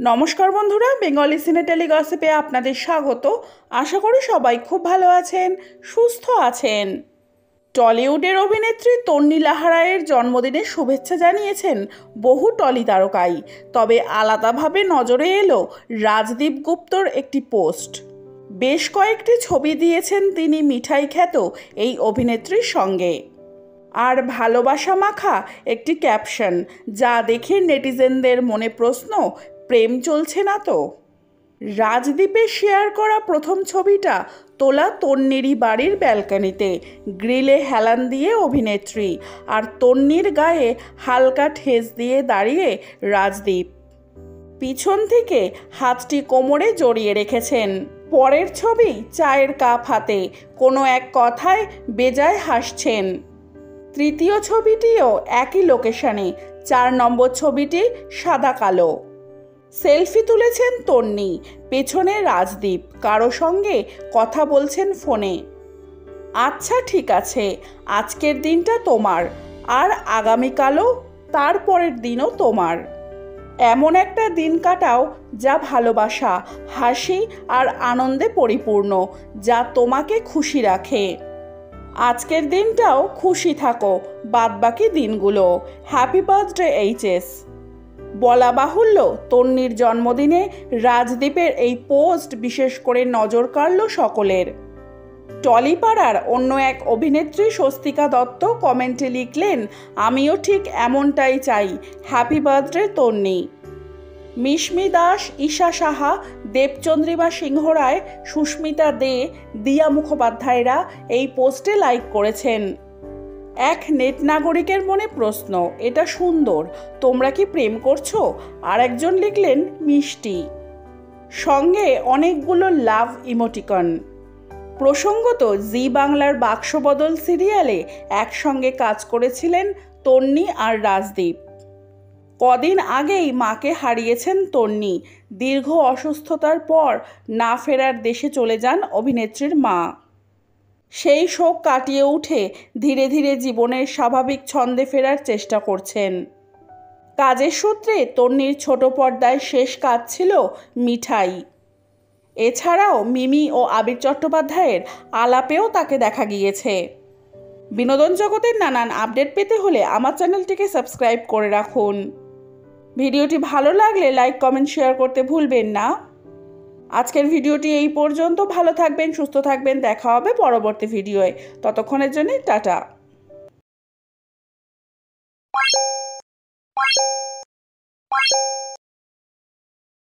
নমস্কার বন্ধুরা, বেঙ্গলি সিনে টেলিগসিপে আপনাদের স্বাগত। আশা করি সবাই খুব ভালো আছেন, সুস্থ আছেন। টলিউডের অভিনেত্রী তন্নি লাহা-রায়ের জন্মদিনের শুভেচ্ছা জানিয়েছেন বহু টলি তারকাই। তবে আলাদাভাবে নজরে এলো রাজদীপ গুপ্তর একটি পোস্ট। বেশ কয়েকটি ছবি দিয়েছেন তিনি মিঠাই খ্যাত এই অভিনেত্রীর সঙ্গে। আর ভালোবাসা মাখা একটি ক্যাপশন, যা দেখে নেটিজেনদের মনে প্রশ্ন, প্রেম চলছে না তো? রাজদীপের শেয়ার করা প্রথম ছবিটা তোলা তন্নিরই বাড়ির ব্যালকনিতে। গ্রিলে হেলান দিয়ে অভিনেত্রী, আর তন্নির গায়ে হালকা ঠেস দিয়ে দাঁড়িয়ে রাজদীপ। পিছন থেকে হাতটি কোমরে জড়িয়ে রেখেছেন। পরের ছবি চায়ের কাপ হাতে, কোনো এক কথায় বেজায় হাসছেন। তৃতীয় ছবিটিও একই লোকেশনে। 4 নম্বর ছবিটি সাদা কালো। সেলফি তুলেছেন তন্নি, পেছনে রাজদীপ কারো সঙ্গে কথা বলছেন ফোনে। আচ্ছা ঠিক আছে, আজকের দিনটা তোমার, আর আগামীকালও, তারপরের দিনও তোমার। এমন একটা দিন কাটাও যা ভালোবাসা, হাসি আর আনন্দে পরিপূর্ণ, যা তোমাকে খুশি রাখে। আজকের দিনটাও খুশি থাকো, বাদবাকি দিনগুলো। Happy birthday HS. বলা বাহুল্য, তন্নির জন্মদিনে রাজদীপের এই পোস্ট বিশেষ করে নজর কাড়ল সকলের। টলিপাড়ার অন্য এক অভিনেত্রী স্বস্তিকা দত্ত কমেন্টে লিখলেন, আমিও ঠিক এমনটাই চাই, হ্যাপি বার্থডে তন্নি। মিশমি দাস, ঈশা সাহা, দেবচন্দ্রিমা সিংহ রায়, সুস্মিতা দে, দিয়া মুখোপাধ্যায়রা এই পোস্টে লাইক করেছেন। এক নেট নাগরিকের মনে প্রশ্ন, এটা সুন্দর, তোমরা কি প্রেম করছো? আর একজন লিখলেন মিষ্টি, সঙ্গে অনেকগুলো লাভ ইমোটিকন। প্রসঙ্গত, জি বাংলার বাক্সবদল সিরিয়ালে একসঙ্গে কাজ করেছিলেন তন্নি আর রাজদীপ। কদিন আগেই মাকে হারিয়েছেন তন্নি। দীর্ঘ অসুস্থতার পর না ফেরার দেশে চলে যান অভিনেত্রীর মা। সেই শোক কাটিয়ে উঠে ধীরে ধীরে জীবনের স্বাভাবিক ছন্দে ফেরার চেষ্টা করছেন। কাজের সূত্রে তন্নির ছোট পর্দায় শেষ কাজ ছিল মিঠাই। এছাড়াও মিমি ও আবির চট্টোপাধ্যায়ের আলাপেও তাকে দেখা গিয়েছে। বিনোদন জগতের নানান আপডেট পেতে হলে আমার চ্যানেলটিকে সাবস্ক্রাইব করে রাখুন। ভিডিওটি ভালো লাগলে লাইক, কমেন্ট, শেয়ার করতে ভুলবেন না। আজকের ভিডিওটি এই পর্যন্ত। ভালো থাকবেন, সুস্থ থাকবেন, দেখা হবে পরবর্তী ভিডিওয়ে। ততক্ষণের জন্য টাটা।